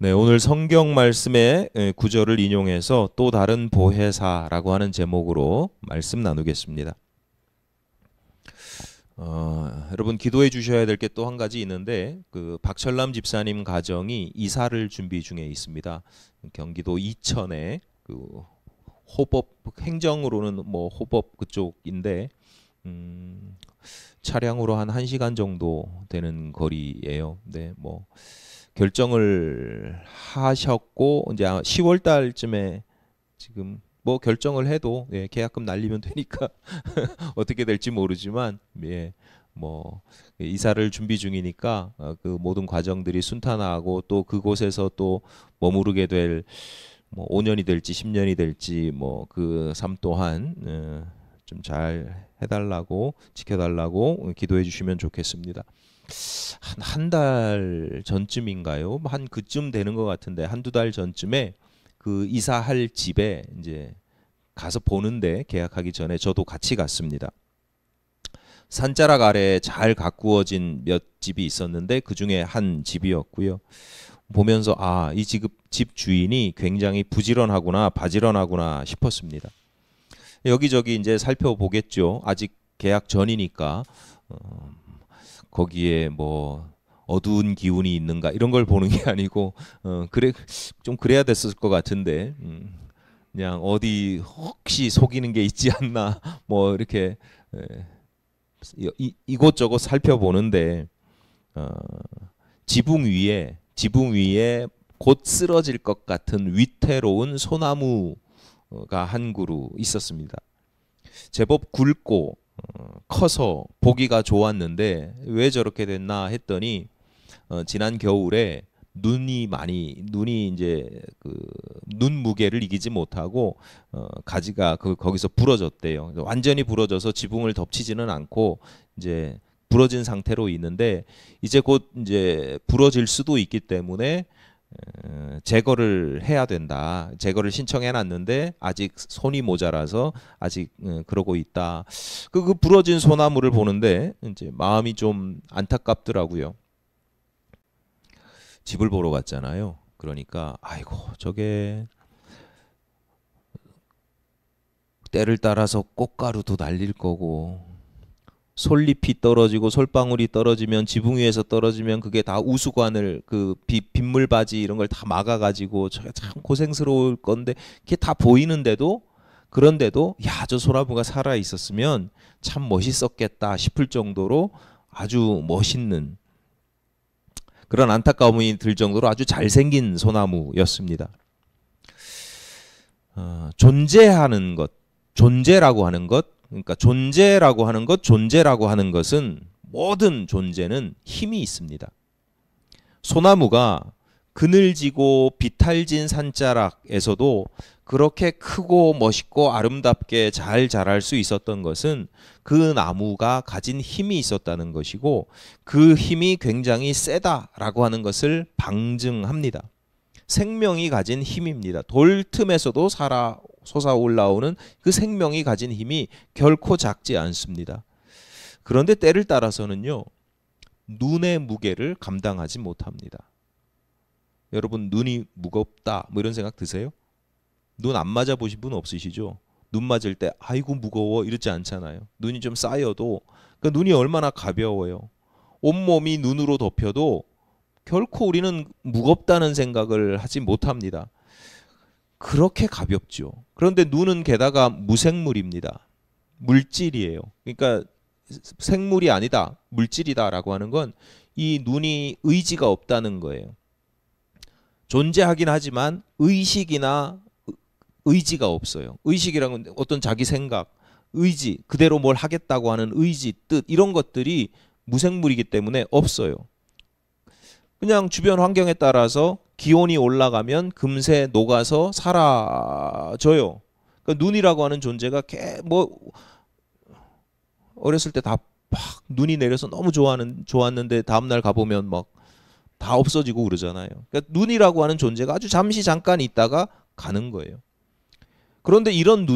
네, 오늘 성경 말씀의 구절을 인용해서 또 다른 보혜사라고 하는 제목으로 말씀 나누겠습니다. 여러분 기도해 주셔야 될 게 또 한 가지 있는데 그 박철남 집사님 가정이 이사를 준비 중에 있습니다. 경기도 이천에 그 호법 행정으로는 뭐 호법 그쪽인데 차량으로 한 1시간 정도 되는 거리예요. 네, 뭐 결정을 하셨고 이제 10월 달쯤에 지금 뭐 결정을 해도 계약금 날리면 되니까 어떻게 될지 모르지만 뭐 이사를 준비 중이니까 그 모든 과정들이 순탄하고 또 그곳에서 또 머무르게 될 뭐 5년이 될지 10년이 될지 뭐 그 삶 또한 좀 잘 해달라고 지켜달라고 기도해 주시면 좋겠습니다. 한 달 전쯤인가요? 한 그쯤 되는 것 같은데 한두 달 전쯤에 그 이사할 집에 이제 가서 보는데 계약하기 전에 저도 같이 갔습니다. 산자락 아래에 잘 가꾸어진 몇 집이 있었는데 그 중에 한 집이었고요. 보면서 이 집 주인이 굉장히 부지런하구나 바지런하구나 싶었습니다. 여기저기 이제 살펴보겠죠. 아직 계약 전이니까 거기에 뭐 어두운 기운이 있는가 이런 걸 보는 게 아니고 그래 좀 그래야 됐을 것 같은데 그냥 어디 혹시 속이는 게 있지 않나 뭐 이렇게 이곳저곳 살펴보는데 지붕 위에 곧 쓰러질 것 같은 위태로운 소나무가 한 그루 있었습니다. 제법 굵고 커서 보기가 좋았는데 왜 저렇게 됐나 했더니 지난 겨울에 눈이 이제 그 눈 무게를 이기지 못하고 가지가 거기서 부러졌대요. 완전히 부러져서 지붕을 덮치지는 않고 이제 부러진 상태로 있는데 이제 곧 이제 부러질 수도 있기 때문에 제거를 해야 된다. 제거를 신청해 놨는데 아직 손이 모자라서 아직 그러고 있다. 그 부러진 소나무를 보는데 이제 마음이 좀 안타깝더라고요. 집을 보러 갔잖아요. 그러니까 아이고 저게 때를 따라서 꽃가루도 날릴 거고 솔잎이 떨어지고 솔방울이 떨어지면 지붕 위에서 떨어지면 그게 다 우수관을 그 빗물바지 이런 걸 다 막아가지고 저게 참 고생스러울 건데 그게 다 보이는데도 그런데도 야, 저 소나무가 살아 있었으면 참 멋있었겠다 싶을 정도로 아주 멋있는 그런 안타까움이 들 정도로 아주 잘생긴 소나무였습니다. 존재하는 것, 존재라고 하는 것, 그러니까 존재라고 하는 것은 모든 존재는 힘이 있습니다. 소나무가 그늘지고 비탈진 산자락에서도 그렇게 크고 멋있고 아름답게 잘 자랄 수 있었던 것은 그 나무가 가진 힘이 있었다는 것이고 그 힘이 굉장히 세다라고 하는 것을 방증합니다. 생명이 가진 힘입니다. 돌 틈에서도 솟아 올라오는 그 생명이 가진 힘이 결코 작지 않습니다. 그런데 때를 따라서는요, 눈의 무게를 감당하지 못합니다. 여러분 눈이 무겁다 뭐 이런 생각 드세요? 눈 안 맞아 보신 분 없으시죠? 눈 맞을 때 아이고 무거워 이러지 않잖아요. 눈이 좀 쌓여도 그 눈이 얼마나 가벼워요. 온몸이 눈으로 덮여도 결코 우리는 무겁다는 생각을 하지 못합니다. 그렇게 가볍죠. 그런데 눈은 게다가 무생물입니다. 물질이에요. 그러니까 생물이 아니다, 물질이다라고 하는 건 이 눈이 의지가 없다는 거예요. 존재하긴 하지만 의식이나 의지가 없어요. 의식이라는 건 어떤 자기 생각, 의지, 그대로 뭘 하겠다고 하는 의지, 뜻 이런 것들이 무생물이기 때문에 없어요. 그냥 주변 환경에 따라서 기온이 올라가면 금세 녹아서 사라져요. 그러니까 눈이라고 하는 존재가 뭐 어렸을 때 다 막 눈이 내려서 너무 좋았는데 다음날 가보면 막 다 없어지고 그러잖아요. 그러니까 눈이라고 하는 존재가 아주 잠시 잠깐 있다가 가는 거예요. 그런데 이런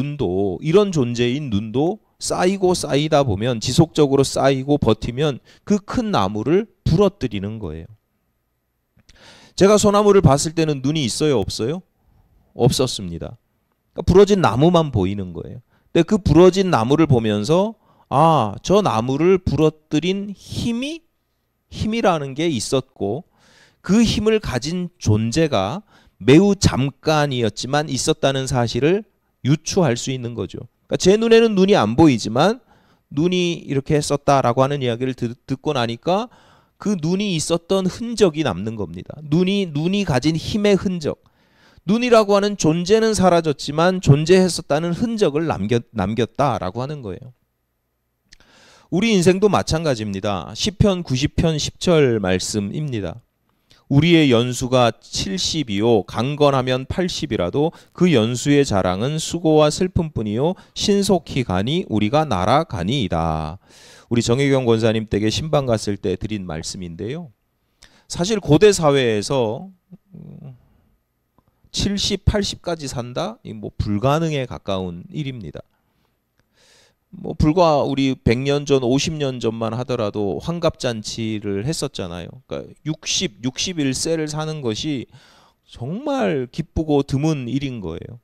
존재인 눈도 쌓이고 쌓이다 보면 지속적으로 쌓이고 버티면 그 큰 나무를 부러뜨리는 거예요. 제가 소나무를 봤을 때는 눈이 있어요, 없어요? 없었습니다. 그러니까 부러진 나무만 보이는 거예요. 근데 그 부러진 나무를 보면서 아, 저 나무를 부러뜨린 힘이라는 게 있었고 그 힘을 가진 존재가 매우 잠깐이었지만 있었다는 사실을 유추할 수 있는 거죠. 그러니까 제 눈에는 눈이 안 보이지만 눈이 이렇게 했었다라고 하는 이야기를 듣고 나니까 그 눈이 있었던 흔적이 남는 겁니다. 눈이 가진 힘의 흔적. 눈이라고 하는 존재는 사라졌지만 존재했었다는 흔적을 남겼다라고 하는 거예요. 우리 인생도 마찬가지입니다. 시편 90편 10절 말씀입니다. 우리의 연수가 70이요 강건하면 80이라도 그 연수의 자랑은 수고와 슬픔뿐이요 신속히 가니 우리가 날아가니이다. 우리 정혜경 권사님 댁에 신방 갔을 때 드린 말씀인데요. 사실 고대 사회에서 70, 80까지 산다? 뭐 불가능에 가까운 일입니다. 뭐 불과 우리 100년 전, 50년 전만 하더라도 환갑잔치를 했었잖아요. 그러니까 61세를 사는 것이 정말 기쁘고 드문 일인 거예요.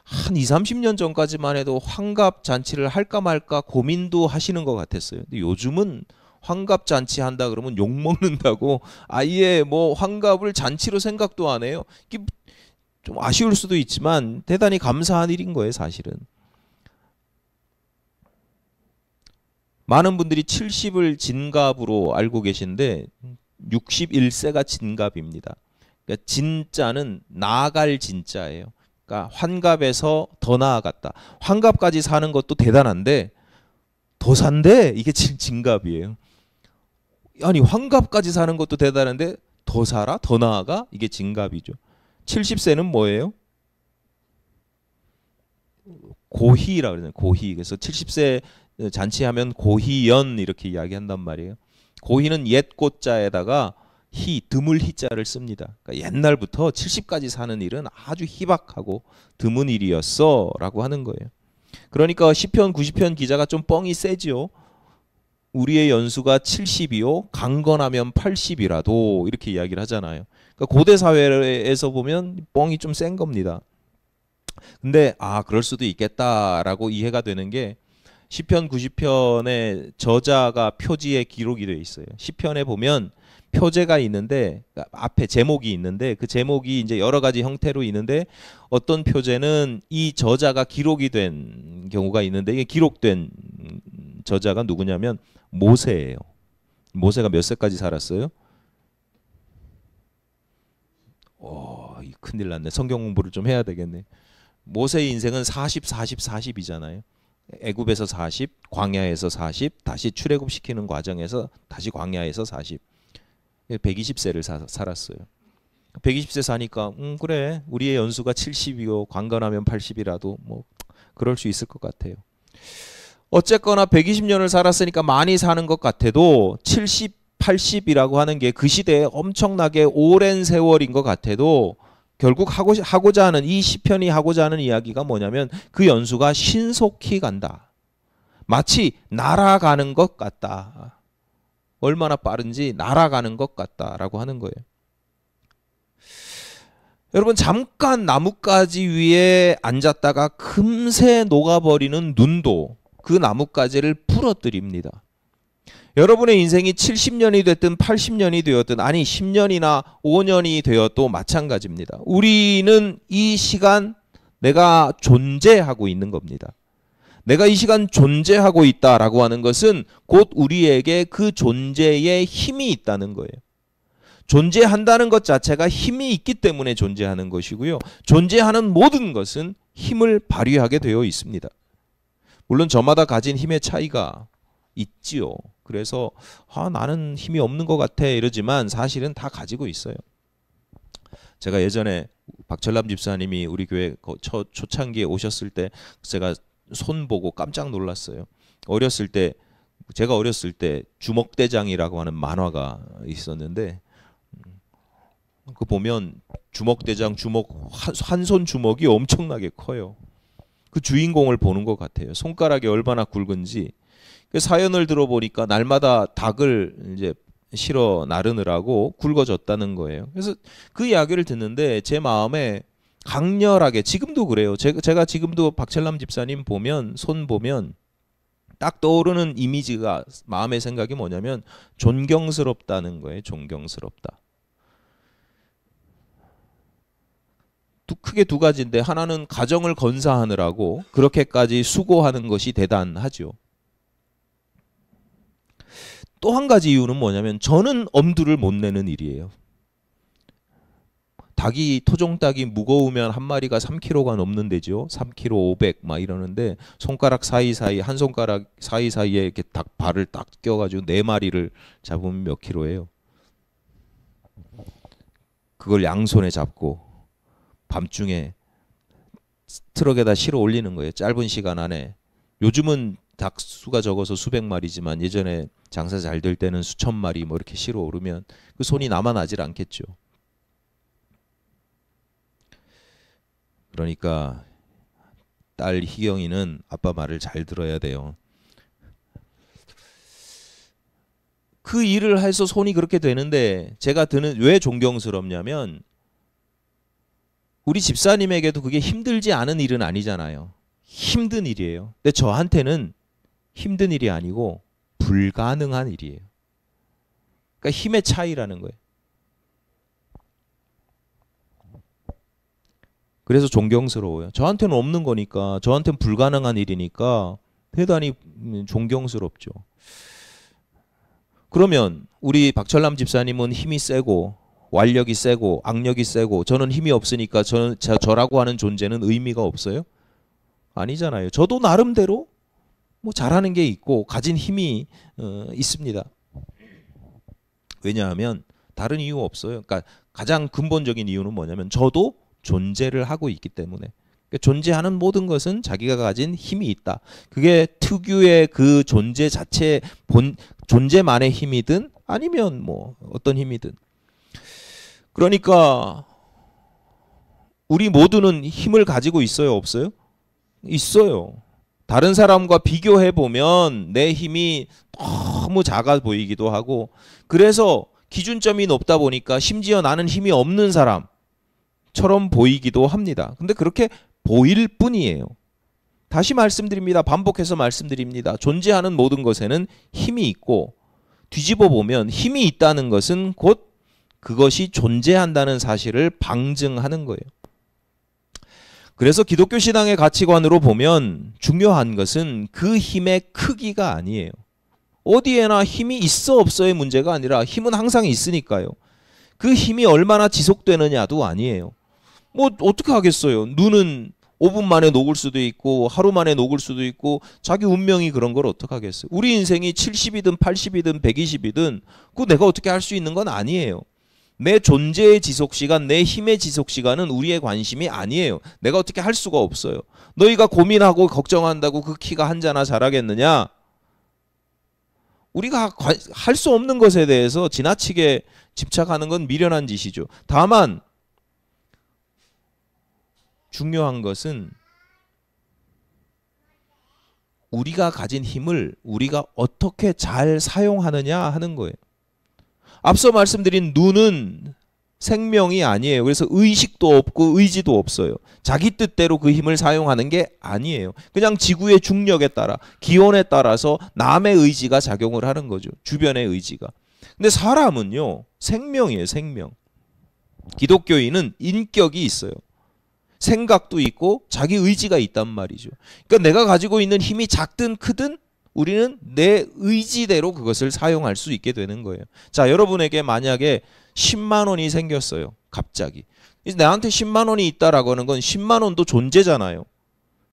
한 20, 30년 전까지만 해도 환갑잔치를 할까 말까 고민도 하시는 것 같았어요. 근데 요즘은 환갑잔치 한다 그러면 욕먹는다고 아예 뭐 환갑을 잔치로 생각도 안 해요. 이게 좀 아쉬울 수도 있지만 대단히 감사한 일인 거예요, 사실은. 많은 분들이 70을 진갑으로 알고 계신데 61세가 진갑입니다. 그러니까 진짜는 나아갈 진짜예요. 그러니까 환갑에서 더 나아갔다. 환갑까지 사는 것도 대단한데 더 산데 이게 진갑이에요. 아니 환갑까지 사는 것도 대단한데 더 살아? 더 나아가? 이게 진갑이죠. 70세는 뭐예요? 고희라고 그러잖아요. 고희. 그래서 70세 잔치하면 고희연 이렇게 이야기한단 말이에요. 고희는 옛 꽃자에다가 드물 희자를 씁니다. 그러니까 옛날부터 70까지 사는 일은 아주 희박하고 드문 일이었어 라고 하는 거예요. 그러니까 시편 90편 기자가 좀 뻥이 세죠. 우리의 연수가 70이요 강건하면 80이라도 이렇게 이야기를 하잖아요. 그러니까 고대 사회에서 보면 뻥이 좀 센 겁니다. 근데 그럴 수도 있겠다라고 이해가 되는 게 시편 90편의 저자가 표지에 기록이 되어 있어요. 시편에 보면 표제가 있는데 앞에 제목이 있는데 그 제목이 이제 여러 가지 형태로 있는데 어떤 표제는 이 저자가 기록이 된 경우가 있는데 이게 기록된 저자가 누구냐면 모세예요. 모세가 몇 세까지 살았어요? 큰일 났네. 성경 공부를 좀 해야 되겠네. 모세의 인생은 40, 40, 40이잖아요. 애굽에서 40, 광야에서 40, 다시 출애굽시키는 과정에서 다시 광야에서 40. 120세를 살았어요. 120세 사니까 그래 우리의 연수가 70이고 강건하면 80이라도 뭐 그럴 수 있을 것 같아요. 어쨌거나 120년을 살았으니까 많이 사는 것 같아도 70, 80이라고 하는 게 그 시대에 엄청나게 오랜 세월인 것 같아도 결국 하고자 하는 이 시편이 하고자 하는 이야기가 뭐냐면 그 연수가 신속히 간다. 마치 날아가는 것 같다. 얼마나 빠른지 날아가는 것 같다라고 하는 거예요. 여러분 잠깐 나뭇가지 위에 앉았다가 금세 녹아버리는 눈도 그 나뭇가지를 부러뜨립니다. 여러분의 인생이 70년이 됐든 80년이 되었든 아니 10년이나 5년이 되어도 마찬가지입니다. 우리는 이 시간 내가 존재하고 있는 겁니다. 내가 이 시간 존재하고 있다라고 하는 것은 곧 우리에게 그 존재에 힘이 있다는 거예요. 존재한다는 것 자체가 힘이 있기 때문에 존재하는 것이고요. 존재하는 모든 것은 힘을 발휘하게 되어 있습니다. 물론 저마다 가진 힘의 차이가 있지요. 그래서 나는 힘이 없는 것 같아 이러지만 사실은 다 가지고 있어요. 제가 예전에 박철남 집사님이 우리 교회 초창기에 오셨을 때 제가 손 보고 깜짝 놀랐어요. 제가 어렸을 때 주먹대장이라고 하는 만화가 있었는데 그 보면 주먹대장 한 손 주먹이 엄청나게 커요. 그 주인공을 보는 것 같아요. 손가락이 얼마나 굵은지. 그 사연을 들어보니까 날마다 닭을 이제 실어 나르느라고 굵어졌다는 거예요. 그래서 그 이야기를 듣는데 제 마음에 강렬하게, 지금도 그래요. 제가 지금도 박철남 집사님 보면, 손 보면 딱 떠오르는 이미지가, 마음의 생각이 뭐냐면 존경스럽다는 거예요. 존경스럽다. 크게 두 가지인데, 하나는 가정을 건사하느라고 그렇게까지 수고하는 것이 대단하죠. 또 한 가지 이유는 뭐냐면 저는 엄두를 못 내는 일이에요. 토종닭이 무거우면 한 마리가 3kg가 넘는데죠. 3kg 500 막 이러는데, 손가락 사이사이, 한 손가락 사이사이에 이렇게 닭 발을 딱 껴가지고 4마리를 잡으면 몇 킬로예요. 그걸 양손에 잡고 밤중에 트럭에다 실어 올리는 거예요. 짧은 시간 안에. 요즘은 닭 수가 적어서 수백 마리지만 예전에 장사 잘 될 때는 수천 마리 뭐 이렇게 실어 오르면 그 손이 남아나질 않겠죠. 그러니까 딸 희경이는 아빠 말을 잘 들어야 돼요. 그 일을 해서 손이 그렇게 되는데, 제가 왜 존경스럽냐면, 우리 집사님에게도 그게 힘들지 않은 일은 아니잖아요. 힘든 일이에요. 근데 저한테는 힘든 일이 아니고 불가능한 일이에요. 그러니까 힘의 차이라는 거예요. 그래서 존경스러워요. 저한테는 없는 거니까, 저한테는 불가능한 일이니까 대단히 존경스럽죠. 그러면 우리 박철남 집사님은 힘이 세고 완력이 세고 악력이 세고, 저는 힘이 없으니까 저라고 하는 존재는 의미가 없어요? 아니잖아요. 저도 나름대로 뭐 잘하는 게 있고 가진 힘이 있습니다. 왜냐하면 다른 이유 없어요. 그러니까 가장 근본적인 이유는 뭐냐면 저도 존재를 하고 있기 때문에. 그러니까 존재하는 모든 것은 자기가 가진 힘이 있다. 그게 특유의 그 존재 자체, 존재만의 힘이든 아니면 뭐 어떤 힘이든. 그러니까 우리 모두는 힘을 가지고 있어요, 없어요? 있어요. 다른 사람과 비교해 보면 내 힘이 너무 작아 보이기도 하고, 그래서 기준점이 높다 보니까 심지어 나는 힘이 없는 사람처럼 보이기도 합니다. 근데 그렇게 보일 뿐이에요. 다시 말씀드립니다. 반복해서 말씀드립니다. 존재하는 모든 것에는 힘이 있고, 뒤집어 보면 힘이 있다는 것은 곧 그것이 존재한다는 사실을 방증하는 거예요. 그래서 기독교 신앙의 가치관으로 보면 중요한 것은 그 힘의 크기가 아니에요. 어디에나 힘이 있어 없어의 문제가 아니라 힘은 항상 있으니까요. 그 힘이 얼마나 지속되느냐도 아니에요. 뭐 어떻게 하겠어요. 눈은 5분 만에 녹을 수도 있고 하루 만에 녹을 수도 있고, 자기 운명이 그런 걸 어떻게 하겠어요. 우리 인생이 70이든 80이든 120이든 그거 내가 어떻게 할 수 있는 건 아니에요. 내 존재의 지속시간, 내 힘의 지속시간은 우리의 관심이 아니에요. 내가 어떻게 할 수가 없어요. 너희가 고민하고 걱정한다고 그 키가 한자나 자라겠느냐? 우리가 할 수 없는 것에 대해서 지나치게 집착하는 건 미련한 짓이죠. 다만 중요한 것은 우리가 가진 힘을 우리가 어떻게 잘 사용하느냐 하는 거예요. 앞서 말씀드린 눈은 생명이 아니에요. 그래서 의식도 없고 의지도 없어요. 자기 뜻대로 그 힘을 사용하는 게 아니에요. 그냥 지구의 중력에 따라, 기온에 따라서 남의 의지가 작용을 하는 거죠. 주변의 의지가. 근데 사람은요, 생명이에요, 생명. 기독교인은 인격이 있어요. 생각도 있고 자기 의지가 있단 말이죠. 그러니까 내가 가지고 있는 힘이 작든 크든 우리는 내 의지대로 그것을 사용할 수 있게 되는 거예요. 자, 여러분에게 만약에 10만 원이 생겼어요. 갑자기. 나한테 10만 원이 있다라고 하는 건 10만 원도 존재잖아요.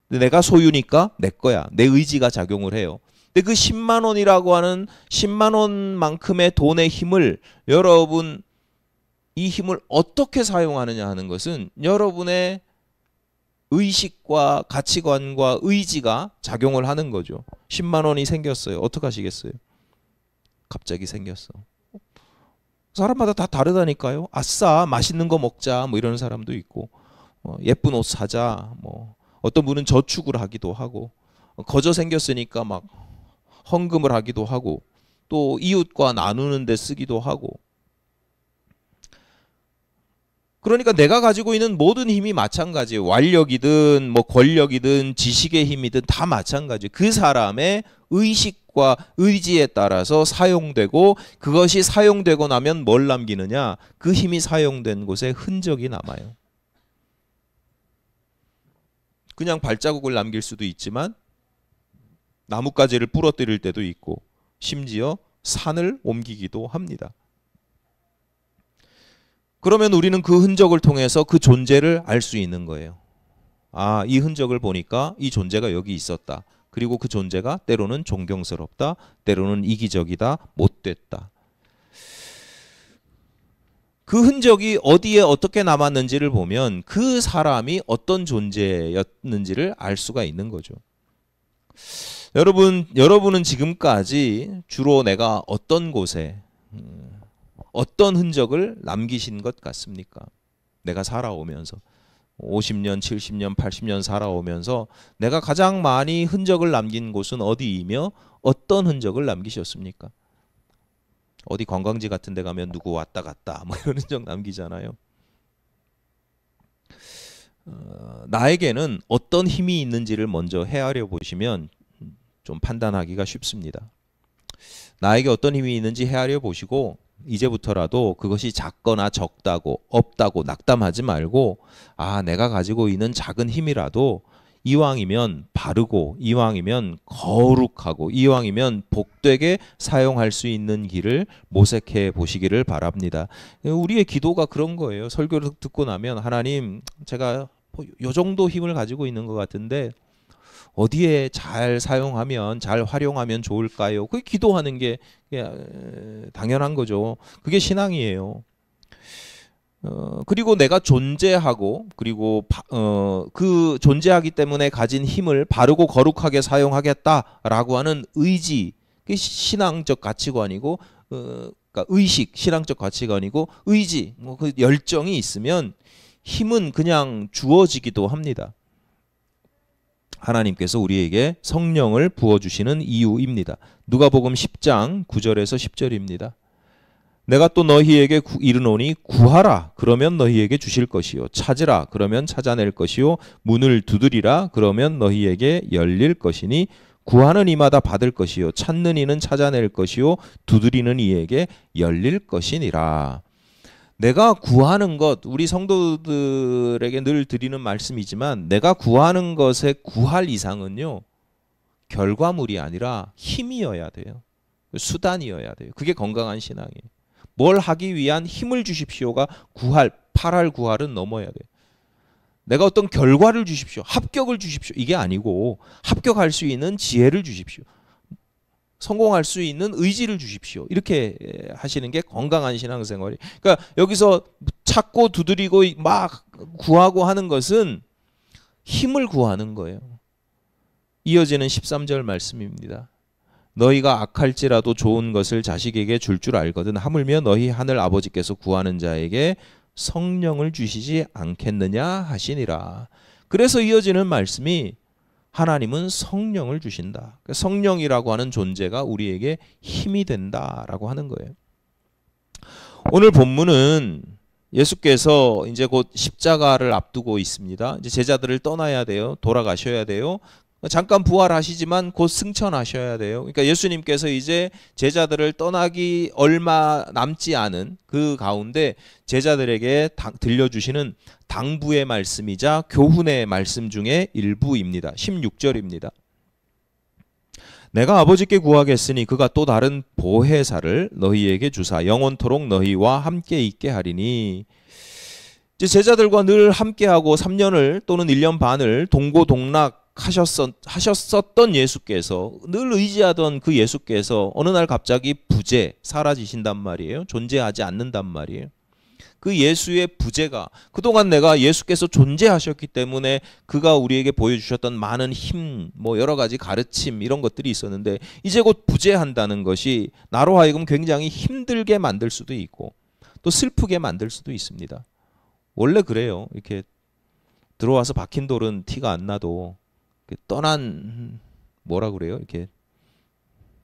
근데 내가 소유니까 내 거야. 내 의지가 작용을 해요. 근데 그 10만 원이라고 하는 10만 원만큼의 돈의 힘을, 여러분 이 힘을 어떻게 사용하느냐 하는 것은 여러분의 의식과 가치관과 의지가 작용을 하는 거죠. 10만 원이 생겼어요. 어떻게 하시겠어요? 갑자기 생겼어. 사람마다 다 다르다니까요. 아싸, 맛있는 거 먹자 뭐 이러는 사람도 있고, 예쁜 옷 사자, 뭐 어떤 분은 저축을 하기도 하고, 거저 생겼으니까 막 헌금을 하기도 하고, 또 이웃과 나누는 데 쓰기도 하고. 그러니까 내가 가지고 있는 모든 힘이 마찬가지예요. 완력이든 뭐 권력이든 지식의 힘이든 다 마찬가지예요. 그 사람의 의식과 의지에 따라서 사용되고, 그것이 사용되고 나면 뭘 남기느냐? 그 힘이 사용된 곳에 흔적이 남아요. 그냥 발자국을 남길 수도 있지만 나뭇가지를 부러뜨릴 때도 있고, 심지어 산을 옮기기도 합니다. 그러면 우리는 그 흔적을 통해서 그 존재를 알 수 있는 거예요. 아, 이 흔적을 보니까 이 존재가 여기 있었다. 그리고 그 존재가 때로는 존경스럽다, 때로는 이기적이다, 못됐다. 그 흔적이 어디에 어떻게 남았는지를 보면 그 사람이 어떤 존재였는지를 알 수가 있는 거죠. 여러분은 지금까지 주로 내가 어떤 곳에 어떤 흔적을 남기신 것 같습니까? 내가 살아오면서 50년, 70년, 80년 살아오면서 내가 가장 많이 흔적을 남긴 곳은 어디이며 어떤 흔적을 남기셨습니까? 어디 관광지 같은 데 가면 누구 왔다 갔다 뭐 이런 흔적 남기잖아요. 나에게는 어떤 힘이 있는지를 먼저 헤아려 보시면 좀 판단하기가 쉽습니다. 나에게 어떤 힘이 있는지 헤아려 보시고 이제부터라도 그것이 작거나 적다고 없다고 낙담하지 말고, 아, 내가 가지고 있는 작은 힘이라도 이왕이면 바르고 이왕이면 거룩하고 이왕이면 복되게 사용할 수 있는 길을 모색해 보시기를 바랍니다. 우리의 기도가 그런 거예요. 설교를 듣고 나면 하나님, 제가 요 정도 힘을 가지고 있는 것 같은데 어디에 잘 사용하면, 잘 활용하면 좋을까요? 그게 기도하는 게 당연한 거죠. 그게 신앙이에요. 그리고 내가 존재하고, 그리고 그 존재하기 때문에 가진 힘을 바르고 거룩하게 사용하겠다라고 하는 의지, 그게 신앙적 가치관이고, 그러니까 의식, 신앙적 가치관이고, 의지, 뭐 그 열정이 있으면 힘은 그냥 주어지기도 합니다. 하나님께서 우리에게 성령을 부어주시는 이유입니다. 누가복음 10장 9절에서 10절입니다. 내가 또 너희에게 이르노니 구하라 그러면 너희에게 주실 것이요 찾으라 그러면 찾아낼 것이요 문을 두드리라 그러면 너희에게 열릴 것이니 구하는 이마다 받을 것이요 찾는 이는 찾아낼 것이요 두드리는 이에게 열릴 것이니라. 내가 구하는 것, 우리 성도들에게 늘 드리는 말씀이지만 내가 구하는 것에 구할 이상은요, 결과물이 아니라 힘이어야 돼요. 수단이어야 돼요. 그게 건강한 신앙이에요. 뭘 하기 위한 힘을 주십시오가 팔할 구할은 넘어야 돼요. 내가 어떤 결과를 주십시오, 합격을 주십시오, 이게 아니고 합격할 수 있는 지혜를 주십시오, 성공할 수 있는 의지를 주십시오, 이렇게 하시는 게 건강한 신앙생활이. 그러니까 여기서 찾고 두드리고 막 구하고 하는 것은 힘을 구하는 거예요. 이어지는 13절 말씀입니다. 너희가 악할지라도 좋은 것을 자식에게 줄 알거든 하물며 너희 하늘 아버지께서 구하는 자에게 성령을 주시지 않겠느냐 하시니라. 그래서 이어지는 말씀이 하나님은 성령을 주신다. 성령이라고 하는 존재가 우리에게 힘이 된다라고 하는 거예요. 오늘 본문은 예수께서 이제 곧 십자가를 앞두고 있습니다. 이제 제자들을 떠나야 돼요. 돌아가셔야 돼요. 잠깐 부활하시지만 곧 승천하셔야 돼요. 그러니까 예수님께서 이제 제자들을 떠나기 얼마 남지 않은 그 가운데 제자들에게 들려주시는 당부의 말씀이자 교훈의 말씀 중에 일부입니다. 16절입니다. 내가 아버지께 구하겠으니 그가 또 다른 보혜사를 너희에게 주사 영원토록 너희와 함께 있게 하리니. 이제 제자들과 늘 함께하고 3년을 또는 1년 반을 동고동락 하셨었던 예수께서, 늘 의지하던 그 예수께서 어느 날 갑자기 사라지신단 말이에요. 존재하지 않는단 말이에요. 그 예수의 부재가, 그동안 내가 예수께서 존재하셨기 때문에 그가 우리에게 보여주셨던 많은 힘, 뭐 여러 가지 가르침 이런 것들이 있었는데 이제 곧 부재한다는 것이 나로 하여금 굉장히 힘들게 만들 수도 있고 또 슬프게 만들 수도 있습니다. 원래 그래요. 이렇게 들어와서 박힌 돌은 티가 안 나도 떠난, 뭐라 그래요? 이렇게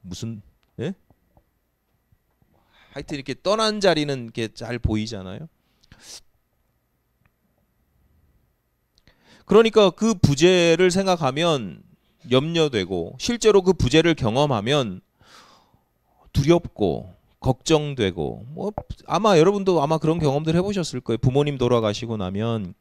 무슨, 예? 하여튼 이렇게 떠난 자리는 이렇게 잘 보이잖아요. 그러니까 그 부재를 생각하면 염려되고 실제로 그 부재를 경험하면 두렵고 걱정되고 뭐 아마 여러분도 아마 그런 경험들 해보셨을 거예요. 부모님 돌아가시고 나면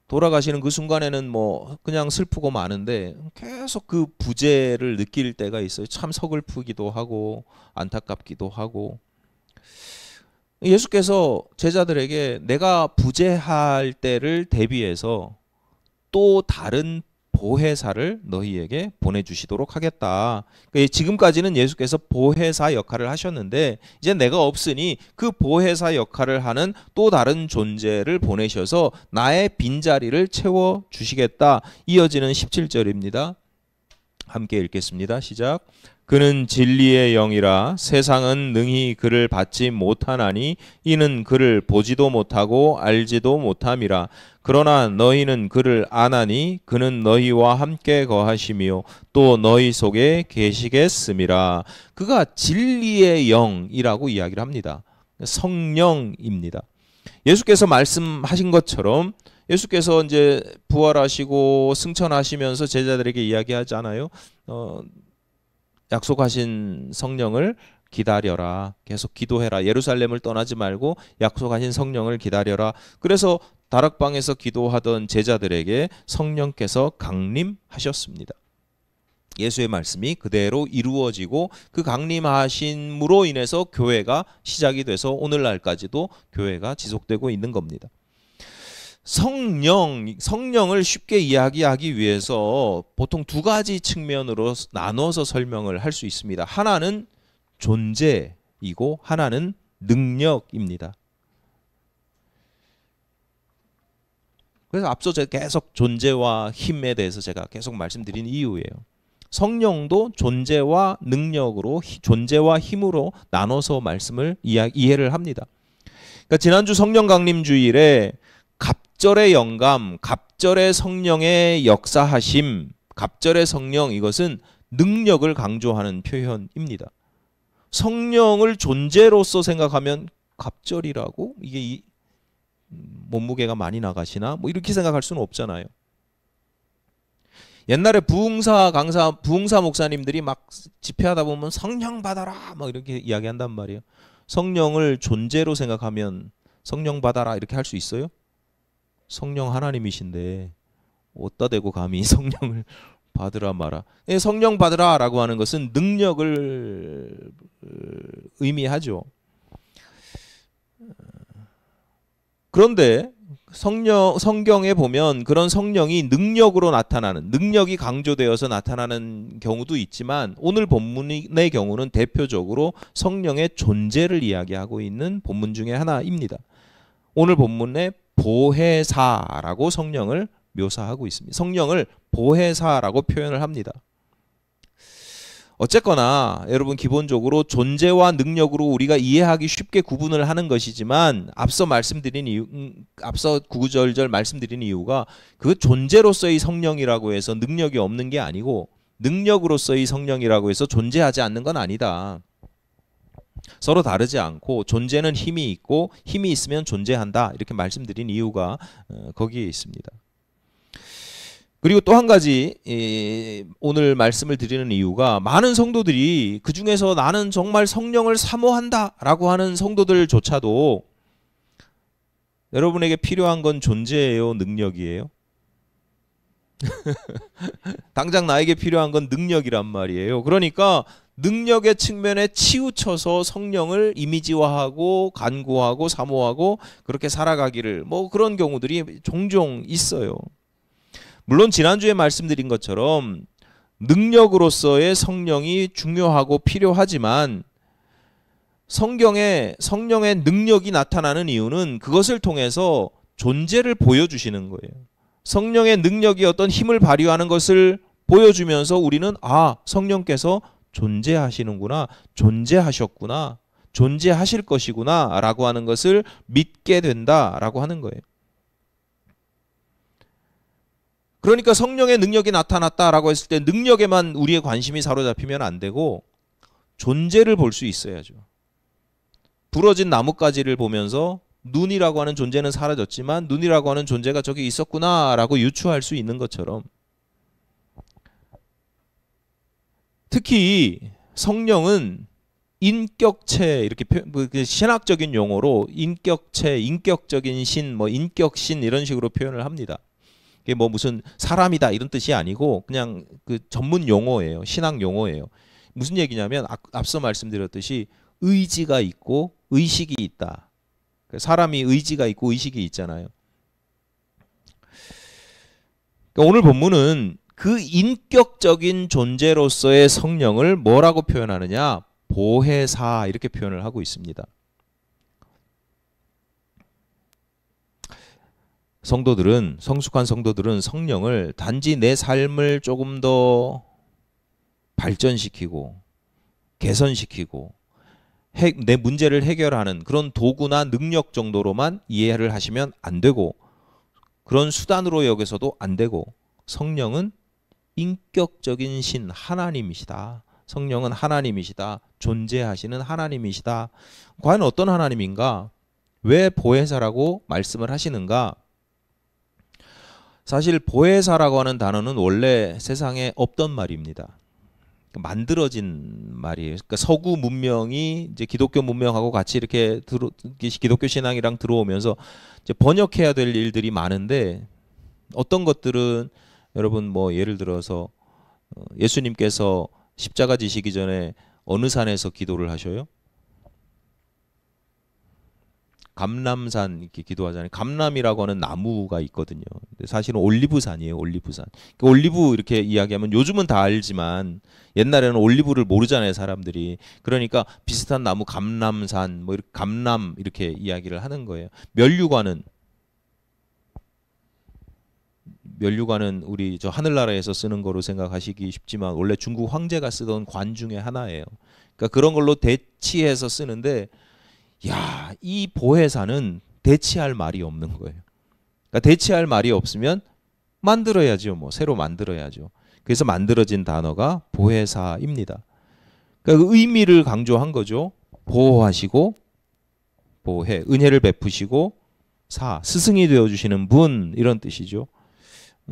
돌아가시는 그 순간에는 뭐 그냥 슬프고 많은데 계속 그 부재를 느낄 때가 있어요. 참 서글프기도 하고 안타깝기도 하고 예수께서 제자들에게 내가 부재할 때를 대비해서 또 다른 보혜사를 너희에게 보내주시도록 하겠다. 그러니까 지금까지는 예수께서 보혜사 역할을 하셨는데 이제 내가 없으니 그 보혜사 역할을 하는 또 다른 존재를 보내셔서 나의 빈자리를 채워주시겠다. 이어지는 17절입니다. 함께 읽겠습니다. 시작. 그는 진리의 영이라 세상은 능히 그를 받지 못하나니 이는 그를 보지도 못하고 알지도 못함이라. 그러나 너희는 그를 아나니 그는 너희와 함께 거하시며 또 너희 속에 계시겠음이라. 그가 진리의 영이라고 이야기를 합니다. 성령입니다. 예수께서 말씀하신 것처럼 예수께서 이제 부활하시고 승천하시면서 제자들에게 이야기하잖아요. 약속하신 성령을 기다려라. 계속 기도해라. 예루살렘을 떠나지 말고 약속하신 성령을 기다려라. 그래서 다락방에서 기도하던 제자들에게 성령께서 강림하셨습니다. 예수의 말씀이 그대로 이루어지고 그 강림하심으로 인해서 교회가 시작이 돼서 오늘날까지도 교회가 지속되고 있는 겁니다. 성령을 쉽게 이야기하기 위해서 보통 두 가지 측면으로 나눠서 설명을 할 수 있습니다. 하나는 존재이고 하나는 능력입니다. 그래서 앞서 제가 계속 존재와 힘에 대해서 제가 계속 말씀드린 이유예요. 성령도 존재와 능력으로 존재와 힘으로 나눠서 말씀을 이해를 합니다. 그러니까 지난주 성령 강림 주일에 갑절의 영감, 갑절의 성령의 역사하심, 갑절의 성령 이것은 능력을 강조하는 표현입니다. 성령을 존재로서 생각하면 갑절이라고 이게 몸무게가 많이 나가시나 뭐 이렇게 생각할 수는 없잖아요. 옛날에 부흥사 목사님들이 막 집회하다 보면 성령 받아라 막 이렇게 이야기한단 말이에요. 성령을 존재로 생각하면 성령 받아라 이렇게 할 수 있어요? 성령 하나님이신데 어디다 대고 감히 성령을 받으라 마라. 성령 받으라 라고 하는 것은 능력을 의미하죠. 그런데 성경에 보면 그런 성령이 능력으로 나타나는, 능력이 강조되어서 나타나는 경우도 있지만 오늘 본문의 경우는 대표적으로 성령의 존재를 이야기하고 있는 본문 중에 하나입니다. 오늘 본문에 보혜사라고 성령을 묘사하고 있습니다. 성령을 보혜사라고 표현을 합니다. 어쨌거나 여러분 기본적으로 존재와 능력으로 우리가 이해하기 쉽게 구분을 하는 것이지만 앞서 구구절절 말씀드린 이유가 그 존재로서의 성령이라고 해서 능력이 없는 게 아니고 능력으로서의 성령이라고 해서 존재하지 않는 건 아니다. 서로 다르지 않고 존재는 힘이 있고 힘이 있으면 존재한다. 이렇게 말씀드린 이유가 거기에 있습니다. 그리고 또 한 가지 오늘 말씀을 드리는 이유가 많은 성도들이 그중에서 나는 정말 성령을 사모한다 라고 하는 성도들조차도 여러분에게 필요한 건 존재예요? 능력이에요? 당장 나에게 필요한 건 능력이란 말이에요. 그러니까 능력의 측면에 치우쳐서 성령을 이미지화하고 간구하고 사모하고 그렇게 살아가기를 뭐 그런 경우들이 종종 있어요. 물론 지난주에 말씀드린 것처럼 능력으로서의 성령이 중요하고 필요하지만 성경에 성령의 능력이 나타나는 이유는 그것을 통해서 존재를 보여주시는 거예요. 성령의 능력이 어떤 힘을 발휘하는 것을 보여주면서 우리는 성령께서 존재하시는구나, 존재하셨구나, 존재하실 것이구나 라고 하는 것을 믿게 된다라고 하는 거예요. 그러니까 성령의 능력이 나타났다라고 했을 때 능력에만 우리의 관심이 사로잡히면 안 되고 존재를 볼 수 있어야죠. 부러진 나뭇가지를 보면서 눈이라고 하는 존재는 사라졌지만 눈이라고 하는 존재가 저기 있었구나라고 유추할 수 있는 것처럼, 특히 성령은 인격체, 이렇게 신학적인 용어로 인격체, 인격적인 신, 뭐 인격신 이런 식으로 표현을 합니다. 이게 뭐 무슨 사람이다 이런 뜻이 아니고 그냥 그 전문 용어예요. 신학 용어예요. 무슨 얘기냐면 앞서 말씀드렸듯이 의지가 있고 의식이 있다. 사람이 의지가 있고 의식이 있잖아요. 그러니까 오늘 본문은 그 인격적인 존재로서의 성령을 뭐라고 표현하느냐? 보혜사, 이렇게 표현을 하고 있습니다. 성숙한 성도들은 성령을 단지 내 삶을 조금 더 발전시키고 개선시키고 내 문제를 해결하는 그런 도구나 능력 정도로만 이해를 하시면 안 되고, 그런 수단으로 여겨서도 안 되고, 성령은 인격적인 신, 하나님이시다. 성령은 하나님이시다. 존재하시는 하나님이시다. 과연 어떤 하나님인가? 왜 보혜사라고 말씀을 하시는가? 사실 보혜사라고 하는 단어는 원래 세상에 없던 말입니다. 만들어진 말이에요. 그러니까 서구 문명이 이제 기독교 문명하고 같이 이렇게 기독교 신앙이랑 들어오면서 이제 번역해야 될 일들이 많은데, 어떤 것들은 여러분 뭐 예를 들어서 예수님께서 십자가 지시기 전에 어느 산에서 기도를 하셔요? 감람산 이렇게 기도하잖아요. 감람이라고 하는 나무가 있거든요. 근데 사실은 올리브산이에요. 올리브산. 올리브 이렇게 이야기하면 요즘은 다 알지만 옛날에는 올리브를 모르잖아요, 사람들이. 그러니까 비슷한 나무 감람산, 뭐 이렇게 감람 이렇게 이야기를 하는 거예요. 면류관은 우리 저 하늘나라에서 쓰는 거로 생각하시기 쉽지만 원래 중국 황제가 쓰던 관 중에 하나예요. 그러니까 그런 걸로 대치해서 쓰는데, 야, 이 보혜사는 대치할 말이 없는 거예요. 그러니까 대치할 말이 없으면 만들어야죠. 뭐 새로 만들어야죠. 그래서 만들어진 단어가 보혜사입니다. 그러니까 그 의미를 강조한 거죠. 보호하시고 보혜, 은혜를 베푸시고 스승이 되어주시는 분, 이런 뜻이죠.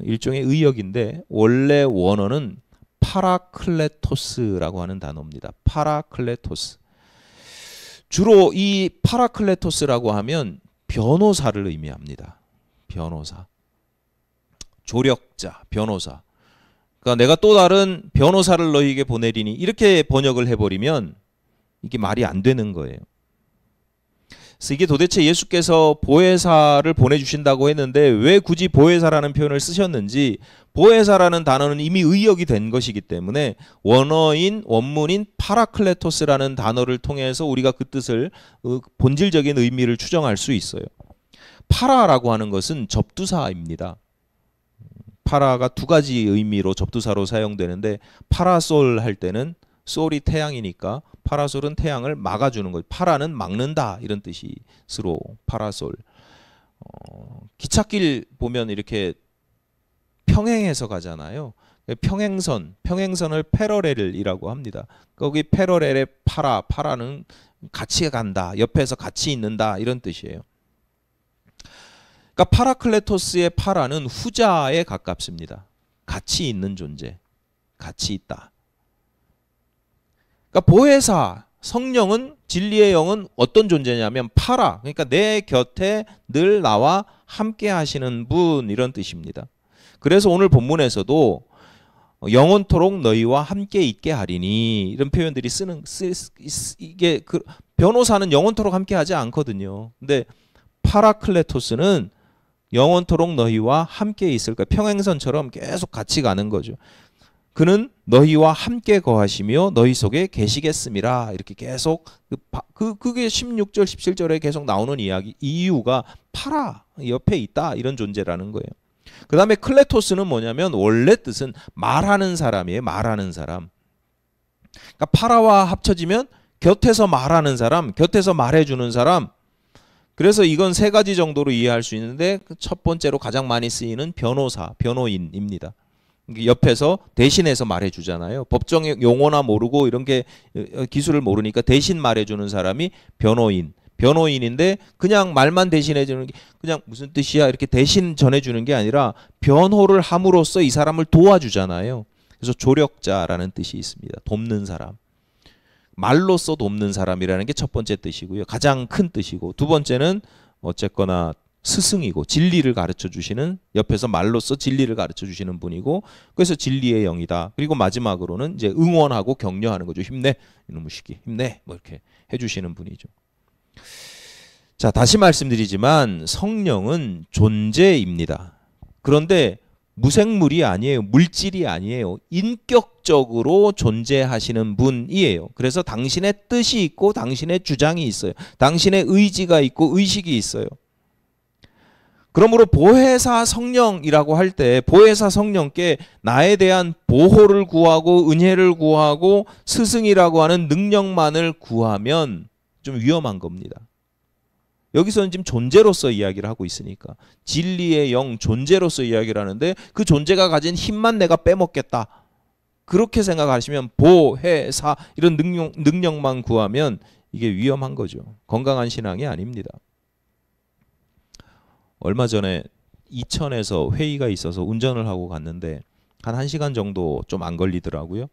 일종의 의역인데 원래 원어는 파라클레토스라고 하는 단어입니다. 파라클레토스. 주로 이 파라클레토스라고 하면 변호사를 의미합니다. 변호사. 조력자, 변호사. 그러니까 내가 또 다른 변호사를 너희에게 보내리니, 이렇게 번역을 해버리면 이게 말이 안 되는 거예요. 그래서 이게 도대체 예수께서 보혜사를 보내주신다고 했는데 왜 굳이 보혜사라는 표현을 쓰셨는지, 보혜사라는 단어는 이미 의역이 된 것이기 때문에 원문인 파라클레토스라는 단어를 통해서 우리가 그 뜻을, 본질적인 의미를 추정할 수 있어요. 파라라고 하는 것은 접두사입니다. 파라가 두 가지 의미로 접두사로 사용되는데, 파라솔 할 때는 솔이 태양이니까 파라솔은 태양을 막아주는 거예요. 파라는 막는다, 이런 뜻으로 파라솔. 기찻길 보면 이렇게 평행해서 가잖아요. 평행선을 패러렐이라고 합니다. 거기 패러렐의 파라는 같이 간다, 옆에서 같이 있는다, 이런 뜻이에요. 그러니까 파라클레토스의 파라는 후자에 가깝습니다. 같이 있는 존재, 같이 있다. 그러니까 보혜사, 성령은, 진리의 영은 어떤 존재냐면 파라, 그러니까 내 곁에 늘 나와 함께 하시는 분, 이런 뜻입니다. 그래서 오늘 본문에서도 영원토록 너희와 함께 있게 하리니, 이런 표현들이 이게 변호사는 영원토록 함께 하지 않거든요. 근데 파라클레토스는 영원토록 너희와 함께 있을 거야. 평행선처럼 계속 같이 가는 거죠. 그는 너희와 함께 거하시며 너희 속에 계시겠음이라, 이렇게 계속 그게 16절 17절에 계속 나오는 이유가 파라, 옆에 있다, 이런 존재라는 거예요. 그 다음에 클레토스는 뭐냐면 원래 뜻은 말하는 사람이에요. 말하는 사람. 그러니까 파라와 합쳐지면 곁에서 말하는 사람, 곁에서 말해주는 사람. 그래서 이건 세 가지 정도로 이해할 수 있는데, 첫 번째로 가장 많이 쓰이는 변호사, 변호인입니다. 옆에서 대신해서 말해주잖아요. 법정 용어나 모르고 이런 게 기술을 모르니까 대신 말해주는 사람이 변호인인데 그냥 말만 대신해주는 게 그냥 무슨 뜻이야 이렇게 대신 전해주는 게 아니라 변호를 함으로써 이 사람을 도와주잖아요. 그래서 조력자라는 뜻이 있습니다. 돕는 사람. 말로써 돕는 사람이라는 게 첫 번째 뜻이고요. 가장 큰 뜻이고 두 번째는 어쨌거나 스승이고 진리를 가르쳐 주시는 옆에서 말로써 진리를 가르쳐 주시는 분이고 그래서 진리의 영이다. 그리고 마지막으로는 이제 응원하고 격려하는 거죠. 힘내 이놈의 시기 힘내 뭐 이렇게 해주시는 분이죠. 자 다시 말씀드리지만 성령은 존재입니다. 그런데 무생물이 아니에요. 물질이 아니에요. 인격적으로 존재하시는 분이에요. 그래서 당신의 뜻이 있고 당신의 주장이 있어요. 당신의 의지가 있고 의식이 있어요. 그러므로 보혜사 성령이라고 할 때 보혜사 성령께 나에 대한 보호를 구하고 은혜를 구하고 스승이라고 하는 능력만을 구하면 좀 위험한 겁니다. 여기서는 지금 존재로서 이야기를 하고 있으니까 진리의 영 존재로서 이야기를 하는데 그 존재가 가진 힘만 내가 빼먹겠다. 그렇게 생각하시면 보혜사 이런 능력만 구하면 이게 위험한 거죠. 건강한 신앙이 아닙니다. 얼마 전에 이천에서 회의가 있어서 운전을 하고 갔는데 한 1시간 정도 좀 안 걸리더라고요.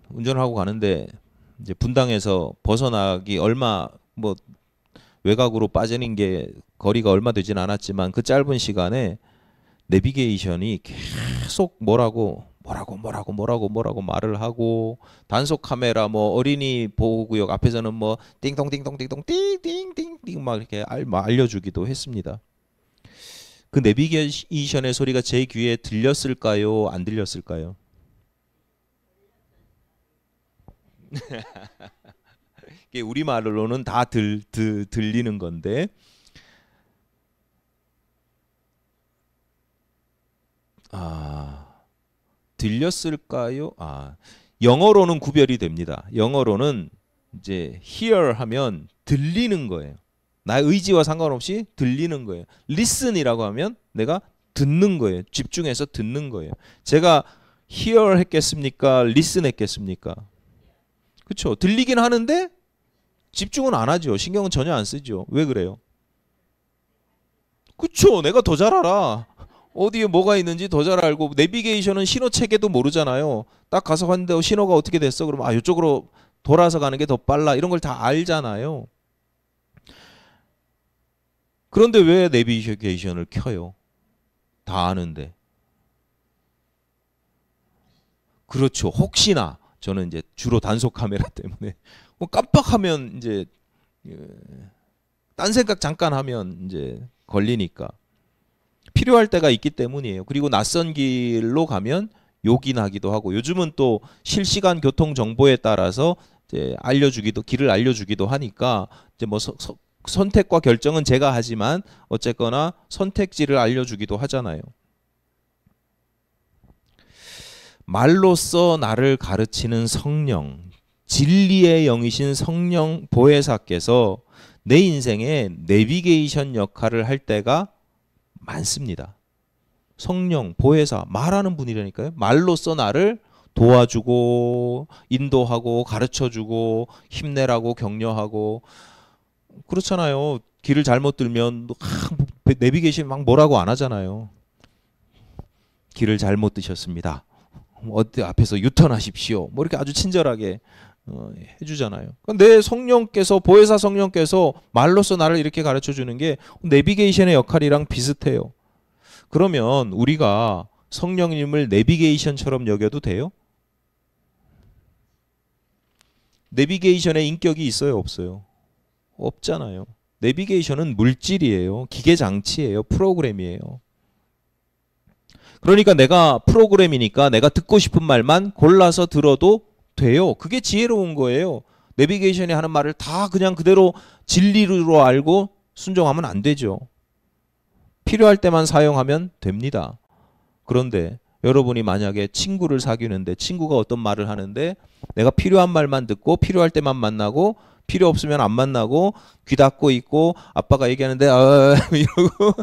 운전을 하고 가는데 이제 분당에서 벗어나기 얼마 뭐 외곽으로 빠지는 게 거리가 얼마 되진 않았지만 그 짧은 시간에 내비게이션이 계속 뭐라고 말을 하고 단속 카메라 뭐 어린이 보호구역 앞에서는 뭐 띵동띵동띵동 띵띵띵띵 막 이렇게 알려주기도 했습니다. 그 내비게이션의 소리가 제 귀에 들렸을까요? 안 들렸을까요? 우리말로는 다 들리는 건데 들렸을까요? 영어로는 구별이 됩니다. 영어로는 이제 hear 하면 들리는 거예요. 나의 의지와 상관없이 들리는 거예요. listen이라고 하면 내가 듣는 거예요. 집중해서 듣는 거예요. 제가 hear 했겠습니까? listen 했겠습니까? 그렇죠. 들리긴 하는데 집중은 안 하죠. 신경은 전혀 안 쓰죠. 왜 그래요? 그쵸. 내가 더 잘 알아. 어디에 뭐가 있는지 더 잘 알고 내비게이션은 신호 체계도 모르잖아요. 딱 가서 봤는데 신호가 어떻게 됐어? 그러면 이쪽으로 돌아서 가는 게 더 빨라. 이런 걸 다 알잖아요. 그런데 왜 내비게이션을 켜요? 다 아는데. 그렇죠. 혹시나 저는 이제 주로 단속 카메라 때문에 뭐 깜빡하면 이제 딴 생각 잠깐 하면 이제 걸리니까 필요할 때가 있기 때문이에요. 그리고 낯선 길로 가면 요긴하기도 하고 요즘은 또 실시간 교통 정보에 따라서 이제 길을 알려주기도 하니까 이제 뭐 선택과 결정은 제가 하지만 어쨌거나 선택지를 알려주기도 하잖아요. 말로써 나를 가르치는 성령, 진리의 영이신 성령 보혜사께서 내 인생에 내비게이션 역할을 할 때가 많습니다. 성령, 보혜사, 말하는 분이라니까요. 말로써 나를 도와주고 인도하고 가르쳐주고 힘내라고 격려하고 그렇잖아요. 길을 잘못 들면 내비게이션 막 뭐라고 안 하잖아요. 길을 잘못 드셨습니다. 어디 앞에서 유턴하십시오. 뭐 이렇게 아주 친절하게 해주잖아요. 내 성령께서 보혜사 성령께서 말로써 나를 이렇게 가르쳐 주는 게 내비게이션의 역할이랑 비슷해요. 그러면 우리가 성령님을 내비게이션처럼 여겨도 돼요? 내비게이션에 인격이 있어요, 없어요? 없잖아요. 내비게이션은 물질이에요. 기계 장치예요. 프로그램이에요. 그러니까 내가 프로그램이니까 내가 듣고 싶은 말만 골라서 들어도 돼요. 그게 지혜로운 거예요. 내비게이션이 하는 말을 다 그냥 그대로 진리로 알고 순종하면 안 되죠. 필요할 때만 사용하면 됩니다. 그런데 여러분이 만약에 친구를 사귀는데 친구가 어떤 말을 하는데 내가 필요한 말만 듣고 필요할 때만 만나고 필요 없으면 안 만나고 귀 닫고 있고 아빠가 얘기하는데 이러고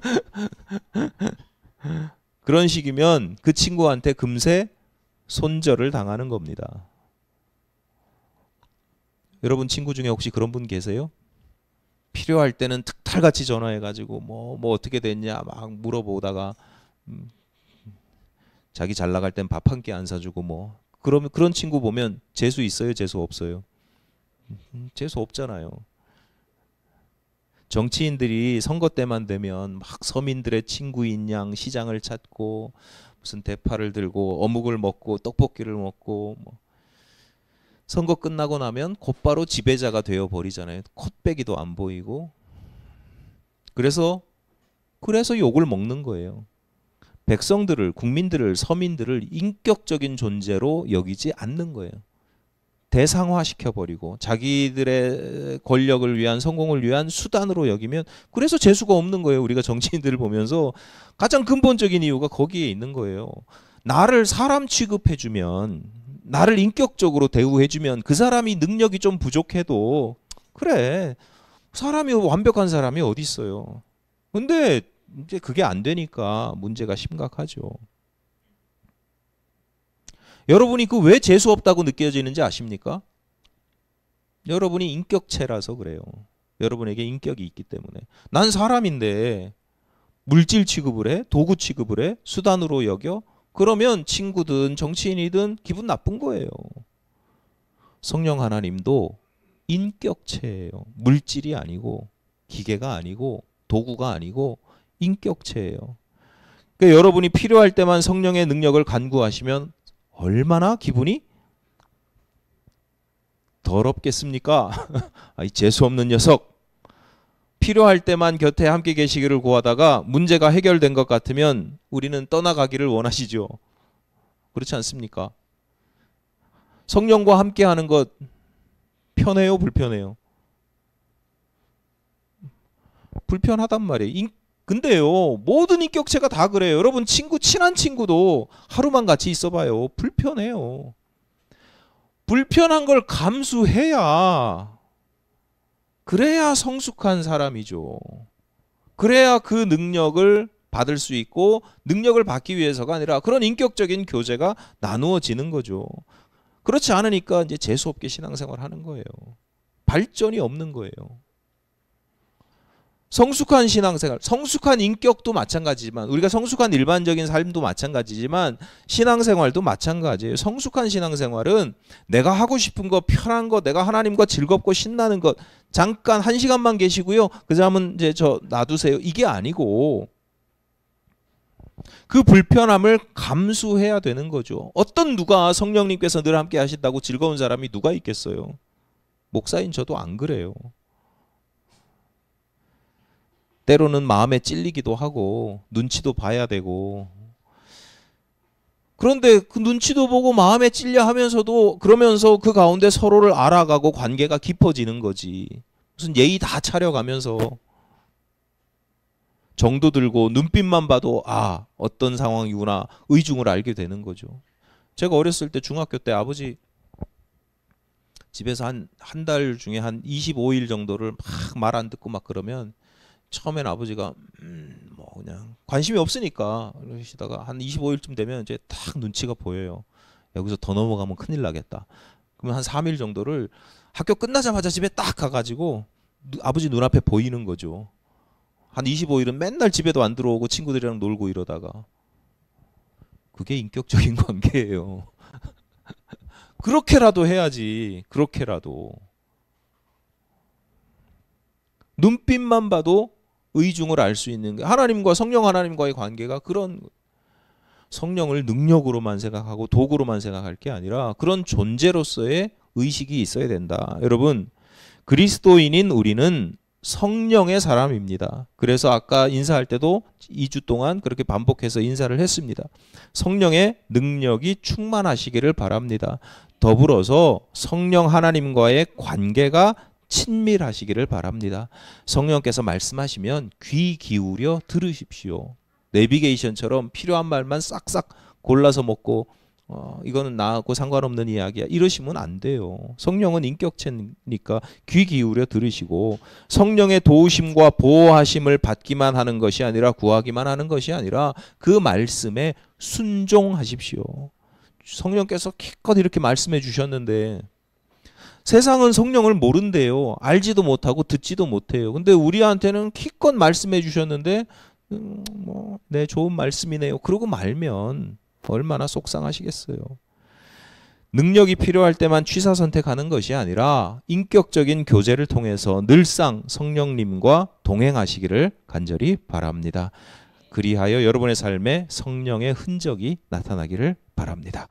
그런 식이면 그 친구한테 금세 손절을 당하는 겁니다. 여러분 친구 중에 혹시 그런 분 계세요? 필요할 때는 특탈같이 전화해가지고 뭐 어떻게 됐냐 막 물어보다가 자기 잘 나갈 땐 밥 한 끼 안 사주고 뭐 그러면 그런 친구 보면 재수 있어요? 재수 없어요? 재수 없잖아요. 정치인들이 선거 때만 되면 막 서민들의 친구인 양 시장을 찾고 무슨 대파를 들고 어묵을 먹고 떡볶이를 먹고 뭐 선거 끝나고 나면 곧바로 지배자가 되어 버리잖아요. 콧배기도 안 보이고. 그래서 욕을 먹는 거예요. 백성들을, 국민들을, 서민들을 인격적인 존재로 여기지 않는 거예요. 대상화시켜버리고 자기들의 권력을 위한, 성공을 위한 수단으로 여기면, 그래서 재수가 없는 거예요. 우리가 정치인들을 보면서 가장 근본적인 이유가 거기에 있는 거예요. 나를 사람 취급해주면, 나를 인격적으로 대우해주면 그 사람이 능력이 좀 부족해도 그래, 사람이 완벽한 사람이 어디 있어요. 근데 이제 그게 안 되니까 문제가 심각하죠. 여러분이 그 왜 재수 없다고 느껴지는지 아십니까? 여러분이 인격체라서 그래요. 여러분에게 인격이 있기 때문에. 난 사람인데 물질 취급을 해? 도구 취급을 해? 수단으로 여겨? 그러면 친구든 정치인이든 기분 나쁜 거예요. 성령 하나님도 인격체예요. 물질이 아니고 기계가 아니고 도구가 아니고 인격체예요. 그러니까 여러분이 필요할 때만 성령의 능력을 간구하시면 얼마나 기분이 더럽겠습니까? 이 재수없는 녀석. 필요할 때만 곁에 함께 계시기를 구하다가 문제가 해결된 것 같으면 우리는 떠나가기를 원하시죠. 그렇지 않습니까? 성령과 함께하는 것 편해요, 불편해요? 불편하단 말이에요. 근데요, 모든 인격체가 다 그래요. 여러분 친한 친구도 하루만 같이 있어봐요. 불편해요. 불편한 걸 감수해야, 그래야 성숙한 사람이죠. 그래야 그 능력을 받을 수 있고, 능력을 받기 위해서가 아니라 그런 인격적인 교제가 나누어지는 거죠. 그렇지 않으니까 이제 재수없게 신앙생활 하는 거예요. 발전이 없는 거예요. 성숙한 신앙생활, 성숙한 인격도 마찬가지지만, 우리가 성숙한 일반적인 삶도 마찬가지지만 신앙생활도 마찬가지예요. 성숙한 신앙생활은 내가 하고 싶은 거, 편한 거, 내가 하나님과 즐겁고 신나는 것, 잠깐 1시간만 계시고요, 그 다음은 이제 저 놔두세요, 이게 아니고 그 불편함을 감수해야 되는 거죠. 어떤 누가 성령님께서 늘 함께 하신다고 즐거운 사람이 누가 있겠어요? 목사인 저도 안 그래요. 때로는 마음에 찔리기도 하고 눈치도 봐야 되고, 그런데 그 눈치도 보고 마음에 찔려 하면서도, 그러면서 그 가운데 서로를 알아가고 관계가 깊어지는 거지. 무슨 예의 다 차려가면서 정도 들고 눈빛만 봐도 어떤 상황이구나 의중을 알게 되는 거죠. 제가 어렸을 때 중학교 때 아버지 집에서 한 달 중에 한 25일 정도를 막 말 안 듣고 막 그러면, 처음엔 아버지가 뭐 그냥 관심이 없으니까 그러시다가 한 25일쯤 되면 이제 딱 눈치가 보여요. 여기서 더 넘어가면 큰일 나겠다. 그러면 한 3일 정도를 학교 끝나자마자 집에 딱 가가지고 아버지 눈앞에 보이는 거죠. 한 25일은 맨날 집에도 안 들어오고 친구들이랑 놀고 이러다가. 그게 인격적인 관계예요. 그렇게라도 해야지. 그렇게라도. 눈빛만 봐도 의중을 알 수 있는 게, 하나님과, 성령 하나님과의 관계가 그런, 성령을 능력으로만 생각하고 도구로만 생각할 게 아니라 그런 존재로서의 의식이 있어야 된다. 여러분, 그리스도인인 우리는 성령의 사람입니다. 그래서 아까 인사할 때도 2주 동안 그렇게 반복해서 인사를 했습니다. 성령의 능력이 충만하시기를 바랍니다. 더불어서 성령 하나님과의 관계가 친밀하시기를 바랍니다. 성령께서 말씀하시면 귀 기울여 들으십시오. 내비게이션처럼 필요한 말만 싹싹 골라서 먹고 이거는 나하고 상관없는 이야기야. 이러시면 안 돼요. 성령은 인격체니까 귀 기울여 들으시고 성령의 도우심과 보호하심을 받기만 하는 것이 아니라 구하기만 하는 것이 아니라 그 말씀에 순종하십시오. 성령께서 기껏 이렇게 말씀해 주셨는데 세상은 성령을 모른대요. 알지도 못하고 듣지도 못해요. 근데 우리한테는 기껏 말씀해 주셨는데 네, 좋은 말씀이네요. 그러고 말면 얼마나 속상하시겠어요. 능력이 필요할 때만 취사 선택하는 것이 아니라 인격적인 교제를 통해서 늘상 성령님과 동행하시기를 간절히 바랍니다. 그리하여 여러분의 삶에 성령의 흔적이 나타나기를 바랍니다.